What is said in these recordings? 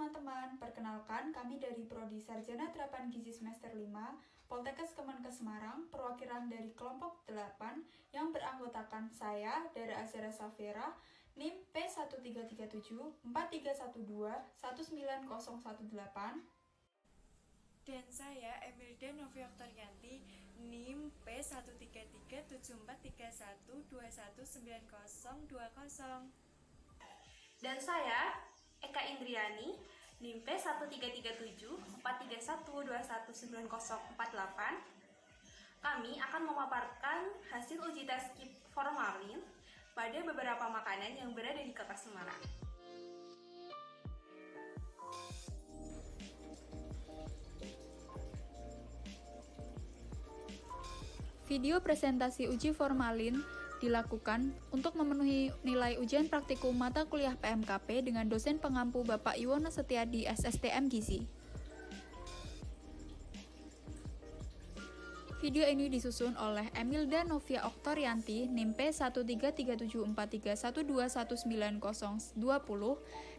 teman-teman, perkenalkan kami dari Prodi Sarjana Terapan Gizi Semester 5, Poltekkes Kemenkes Semarang, perwakilan dari kelompok 8 yang beranggotakan saya, Dara Azhara Safera, NIM P1337 4312 19018, dan saya Emilda Novia Oktorianti, NIM P13377431219020. Dan saya Eka Indriani, NIM P13374312190048. Kami akan memaparkan hasil uji tes kit formalin pada beberapa makanan yang berada di Kota Semarang. Video presentasi uji formalin dilakukan untuk memenuhi nilai ujian praktikum mata kuliah PMKP dengan dosen pengampu Bapak Yuwono Setiadi SSTM Gizi. Video ini disusun oleh Emilda Novia Oktorianti, NIM P13374312190020,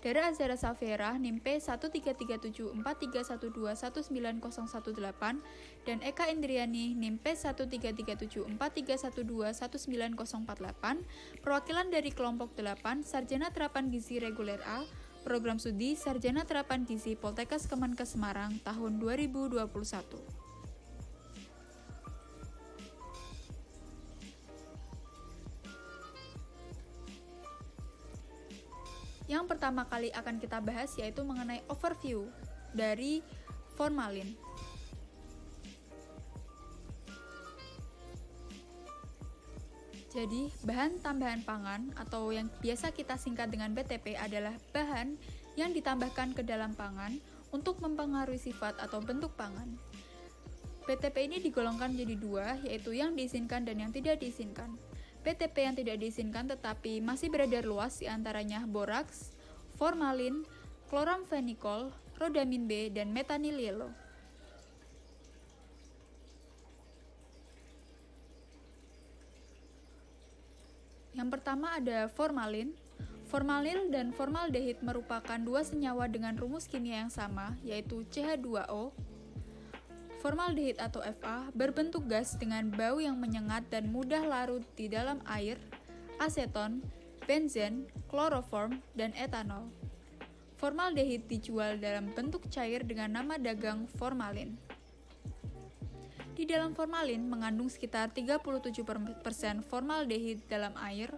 Dara Azhara Safera, NIM P13374312190018, dan Eka Indriani, NIM P13374312190048, perwakilan dari kelompok 8, Sarjana Terapan Gizi Reguler A, Program Studi Sarjana Terapan Gizi Poltekkes Kemenkes Semarang tahun 2021. Yang pertama kali akan kita bahas yaitu mengenai overview dari formalin. Jadi, bahan tambahan pangan atau yang biasa kita singkat dengan BTP adalah bahan yang ditambahkan ke dalam pangan untuk mempengaruhi sifat atau bentuk pangan. BTP ini digolongkan menjadi dua, yaitu yang diizinkan dan yang tidak diizinkan. BTP yang tidak diizinkan tetapi masih beredar luas diantaranya boraks, formalin, kloramfenikol, rodamin B, dan metanil yellow. Yang pertama ada formalin. Formalin dan formaldehid merupakan dua senyawa dengan rumus kimia yang sama, yaitu CH2O. Formaldehid atau Fa berbentuk gas dengan bau yang menyengat dan mudah larut di dalam air, aseton, benzen, kloroform, dan etanol. Formaldehid dijual dalam bentuk cair dengan nama dagang formalin. Di dalam formalin mengandung sekitar 37% formaldehid dalam air,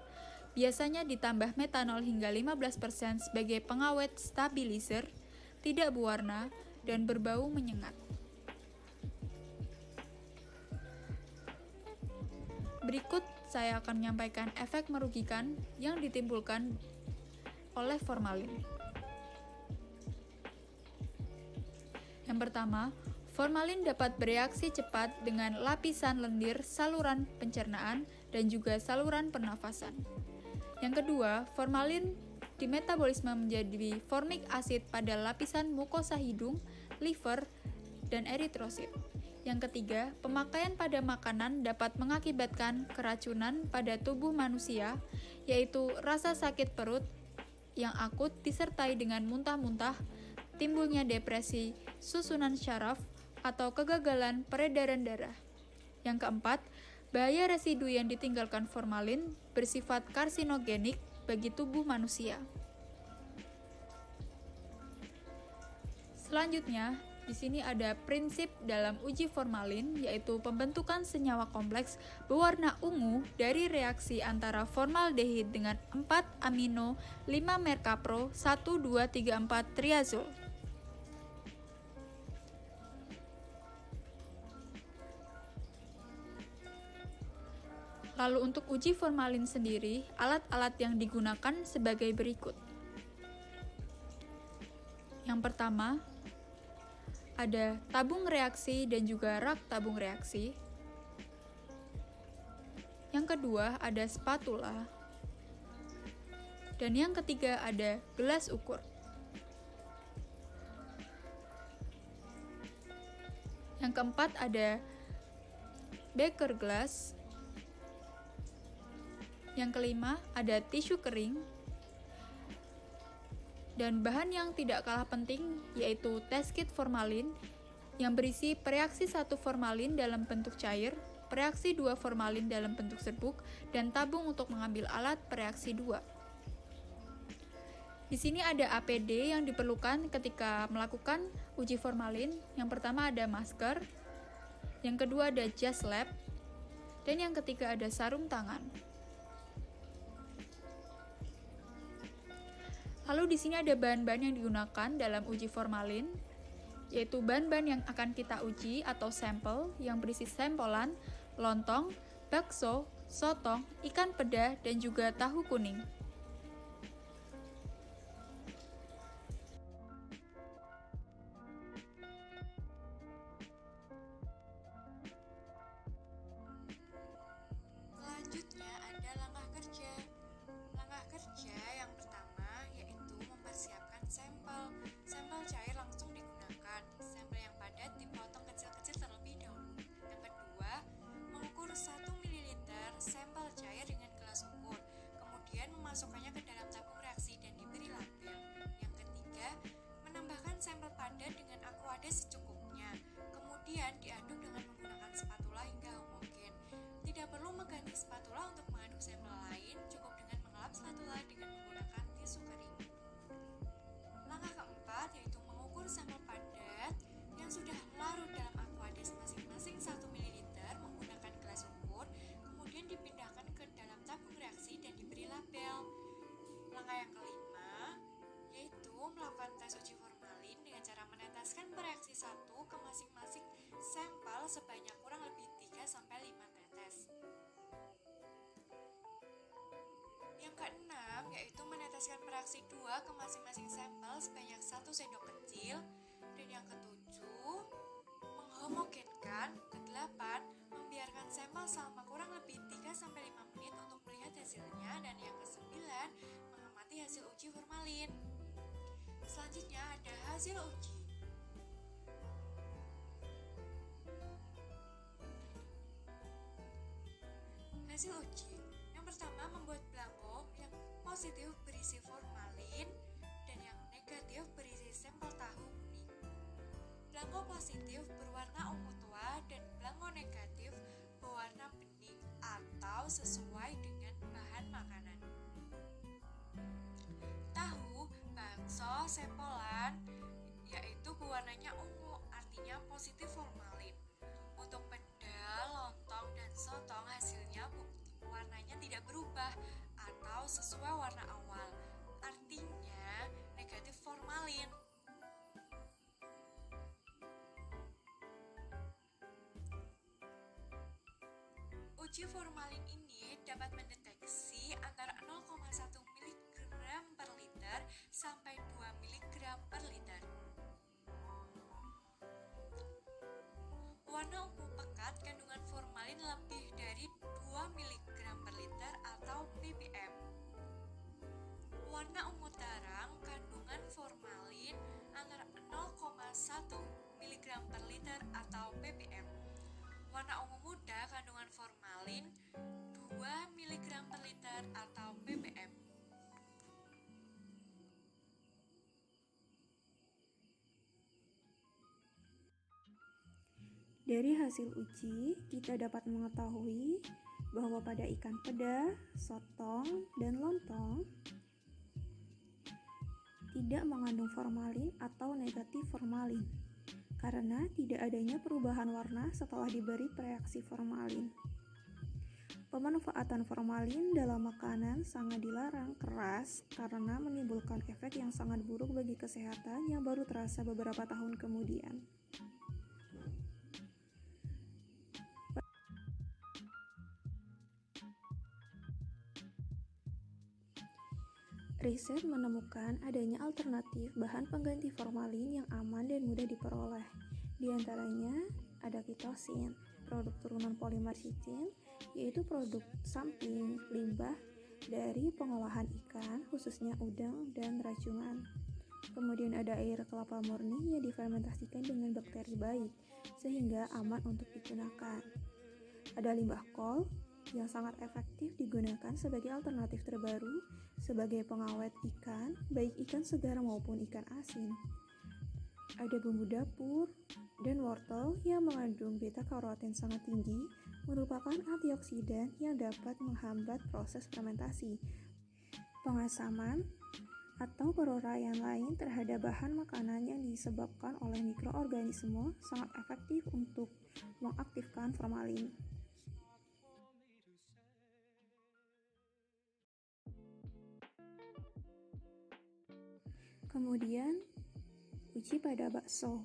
biasanya ditambah metanol hingga 15% sebagai pengawet stabilizer, tidak berwarna, dan berbau menyengat. Berikut saya akan menyampaikan efek merugikan yang ditimbulkan oleh formalin. Yang pertama, formalin dapat bereaksi cepat dengan lapisan lendir saluran pencernaan dan juga saluran pernafasan. Yang kedua, formalin dimetabolisme menjadi formik asid pada lapisan mukosa hidung, liver, dan eritrosit. Yang ketiga, pemakaian pada makanan dapat mengakibatkan keracunan pada tubuh manusia, yaitu rasa sakit perut yang akut disertai dengan muntah-muntah, timbulnya depresi, susunan syaraf, atau kegagalan peredaran darah. Yang keempat, bahaya residu yang ditinggalkan formalin bersifat karsinogenik bagi tubuh manusia. Selanjutnya, di sini ada prinsip dalam uji formalin, yaitu pembentukan senyawa kompleks berwarna ungu dari reaksi antara formaldehid dengan 4-amino 5-merkapro 1,2,3,4 triazol. Lalu untuk uji formalin sendiri, alat-alat yang digunakan sebagai berikut. Yang pertama, ada tabung reaksi dan juga rak tabung reaksi. Yang kedua ada spatula. Dan yang ketiga ada gelas ukur. Yang keempat ada beker gelas. Yang kelima ada tisu kering. Dan bahan yang tidak kalah penting yaitu test kit formalin yang berisi pereaksi 1 formalin dalam bentuk cair, pereaksi 2 formalin dalam bentuk serbuk, dan tabung untuk mengambil alat pereaksi 2. Di sini ada APD yang diperlukan ketika melakukan uji formalin. Yang pertama ada masker, yang kedua ada jas lab, dan yang ketiga ada sarung tangan. Lalu di sini ada bahan-bahan yang digunakan dalam uji formalin, yaitu bahan-bahan yang akan kita uji atau sampel yang berisi sampolan, lontong, bakso, sotong, ikan peda, dan juga tahu kuning. Selanjutnya ada langkah kerja. Langkah kerja yang pertama yaitu mempersiapkan sampel. Sampel cair langsung digunakan. Sampel yang padat dipotong kecil-kecil terlebih dahulu. Yang kedua, mengukur 1 ml sampel cair dengan gelas ukur. Kemudian memasukkannya ke dalam tabung reaksi dan diberi label. Yang ketiga, menambahkan sampel padat dengan aqua secukupnya. Kemudian diaduk dengan menggunakan spatula hingga homogen. Tidak perlu mengganti spatula untuk mengaduk sampel lain, cukup dengan mengelap spatula dengan menggunakan tisu kering. Langkah keempat yaitu mengukur sampel padat yang sudah larut dalam aquades masing-masing 1 ml menggunakan gelas ukur, kemudian dipindahkan ke dalam tabung reaksi dan diberi label. Langkah yang kelima yaitu melakukan tes uji formalin dengan cara meneteskan pereaksi 1 ke masing-masing sampel sebanyak kurang lebih 3-5 tetes. Yang keenam yaitu meneteskan pereaksi 2 ke masing-masing sampel sebanyak 1 sendok kecil. Dan yang ketujuh, menghomogenkan. Kedelapan, membiarkan sampel selama kurang lebih 3-5 menit untuk melihat hasilnya. Dan yang kesembilan, mengamati hasil uji formalin. Selanjutnya ada hasil uji. Hasil uji yang pertama membuat belangko yang positif berisi formalin dan yang negatif berisi sampel tahu kuning. Belangko positif berwarna ungu tua dan belangko negatif berwarna bening atau sesuai dengan bahan makanan. Tahu, bakso, sempolan yaitu berwarnanya ungu, artinya positif formalin. Untuk peda, lontong, dan sotong hasilnya warnanya tidak berubah atau sesuai warna awal, artinya negatif formalin. Uji formalin ini dapat mendeteksi antara 0,1 mg per liter sampai 2 mg per liter. Warna ungu pekat kandungan formalin lebih dari 2 mg per liter atau ppm. Warna ungu terang kandungan formalin antara 0,1 mg per liter atau ppm. Warna ungu muda kandungan formalin 2 mg per liter atau ppm. Dari hasil uji, kita dapat mengetahui bahwa pada ikan peda, sotong, dan lontong tidak mengandung formalin atau negatif formalin karena tidak adanya perubahan warna setelah diberi preaksi formalin. Pemanfaatan formalin dalam makanan sangat dilarang keras karena menimbulkan efek yang sangat buruk bagi kesehatan yang baru terasa beberapa tahun kemudian. Riset menemukan adanya alternatif bahan pengganti formalin yang aman dan mudah diperoleh. Di antaranya ada kitosin, produk turunan polimer chitin, yaitu produk samping limbah dari pengolahan ikan, khususnya udang dan racungan. Kemudian ada air kelapa murni yang difermentasikan dengan bakteri baik, sehingga aman untuk digunakan. Ada limbah kol, yang sangat efektif digunakan sebagai alternatif terbaru sebagai pengawet ikan, baik ikan segar maupun ikan asin. Ada bumbu dapur dan wortel yang mengandung beta-karoten sangat tinggi, merupakan antioksidan yang dapat menghambat proses fermentasi, pengasaman, atau peroraian lain terhadap bahan makanan yang disebabkan oleh mikroorganisme sangat efektif untuk mengaktifkan formalin. Kemudian, uji pada bakso.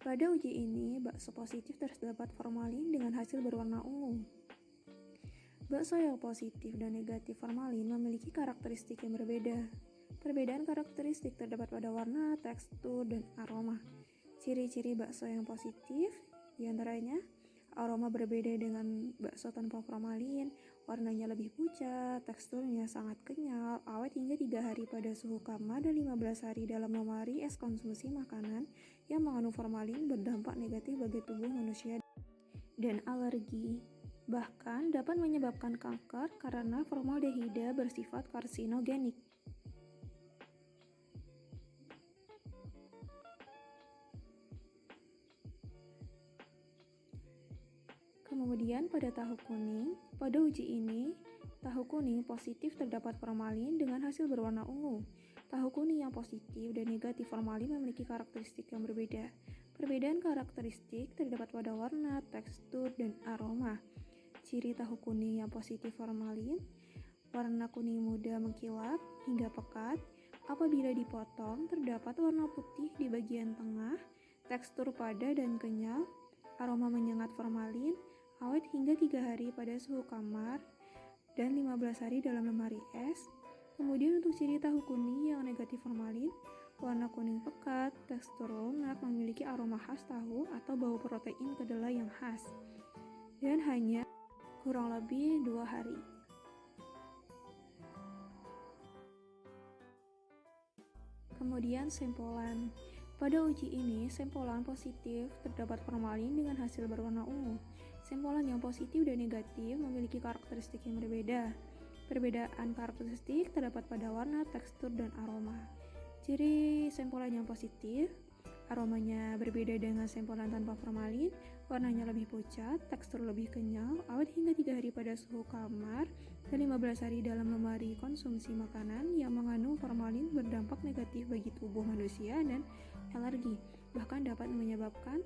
Pada uji ini, bakso positif terdapat formalin dengan hasil berwarna ungu. Bakso yang positif dan negatif formalin memiliki karakteristik yang berbeda. Perbedaan karakteristik terdapat pada warna, tekstur, dan aroma. Ciri-ciri bakso yang positif diantaranya aroma berbeda dengan bakso tanpa formalin, warnanya lebih pucat, teksturnya sangat kenyal, awet hingga 3 hari pada suhu kamar dan 15 hari dalam lemari es. Konsumsi makanan yang mengandung formalin berdampak negatif bagi tubuh manusia dan alergi. Bahkan dapat menyebabkan kanker karena formaldehida bersifat karsinogenik. Kemudian pada tahu kuning, pada uji ini, tahu kuning positif terdapat formalin dengan hasil berwarna ungu. Tahu kuning yang positif dan negatif formalin memiliki karakteristik yang berbeda. Perbedaan karakteristik terdapat pada warna, tekstur, dan aroma. Ciri tahu kuning yang positif formalin, warna kuning muda mengkilap hingga pekat. Apabila dipotong, terdapat warna putih di bagian tengah, tekstur padat dan kenyal, aroma menyengat formalin, awet hingga 3 hari pada suhu kamar dan 15 hari dalam lemari es. Kemudian untuk ciri tahu kuning yang negatif formalin, warna kuning pekat, tekstur lunak, memiliki aroma khas tahu atau bau protein kedelai yang khas, dan hanya kurang lebih 2 hari. Kemudian sempolan. Pada uji ini, sempolan positif terdapat formalin dengan hasil berwarna ungu. Sempolan yang positif dan negatif memiliki karakteristik yang berbeda. Perbedaan karakteristik terdapat pada warna, tekstur, dan aroma. Ciri sempolan yang positif, aromanya berbeda dengan sempolan tanpa formalin, warnanya lebih pucat, tekstur lebih kenyal, awet hingga 3 hari pada suhu kamar, dan 15 hari dalam lemari. Konsumsi makanan yang mengandung formalin berdampak negatif bagi tubuh manusia dan alergi, bahkan dapat menyebabkan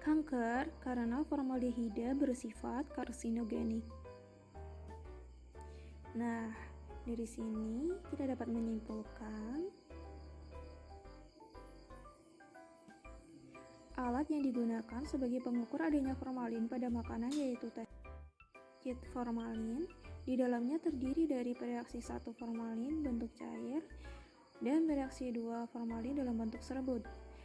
kanker karena formaldehida bersifat karsinogenik. Nah, dari sini kita dapat menyimpulkan alat yang digunakan sebagai pengukur adanya formalin pada makanan yaitu tes kit formalin. Di dalamnya terdiri dari reaksi 1 formalin bentuk cair dan reaksi 2 formalin dalam bentuk serbut.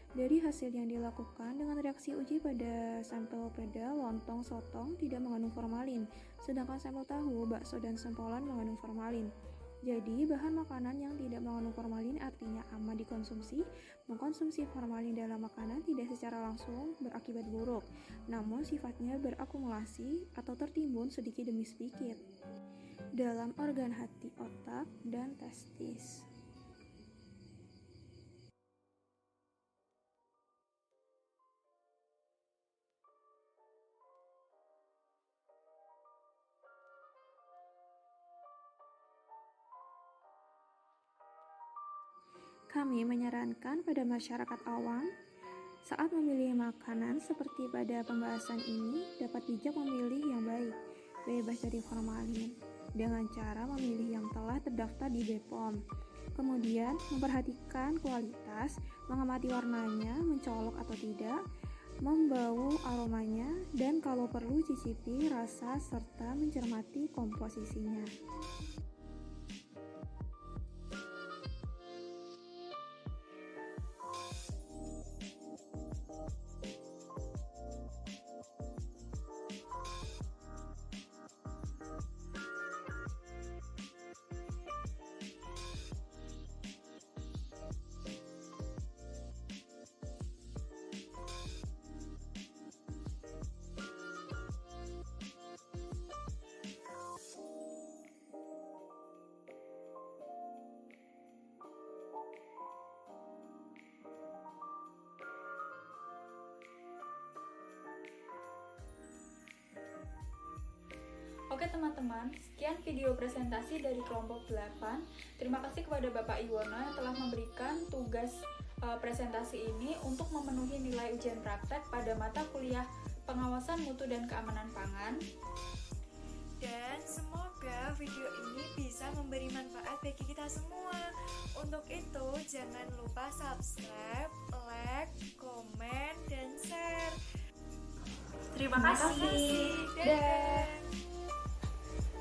Dari hasil yang dilakukan dengan reaksi uji pada sampel peda, lontong, sotong tidak mengandung formalin, sedangkan sampel tahu, bakso, dan sempolan mengandung formalin. Jadi, bahan makanan yang tidak mengandung formalin artinya aman dikonsumsi. Mengkonsumsi formalin dalam makanan tidak secara langsung berakibat buruk, namun sifatnya berakumulasi atau tertimbun sedikit demi sedikit dalam organ hati, otak, dan testis. Kami menyarankan pada masyarakat awam saat memilih makanan seperti pada pembahasan ini dapat bijak memilih yang baik, bebas dari formalin, dengan cara memilih yang telah terdaftar di BPOM. Kemudian memperhatikan kualitas, mengamati warnanya, mencolok atau tidak, membau aromanya, dan kalau perlu cicipi rasa serta mencermati komposisinya. Oke teman-teman, sekian video presentasi dari kelompok 8. Terima kasih kepada Bapak Iwono yang telah memberikan tugas presentasi ini untuk memenuhi nilai ujian praktek pada mata kuliah Pengawasan Mutu dan Keamanan Pangan. Dan semoga video ini bisa memberi manfaat bagi kita semua. Untuk itu, jangan lupa subscribe, like, komen, dan share. Terima kasih. Dadah.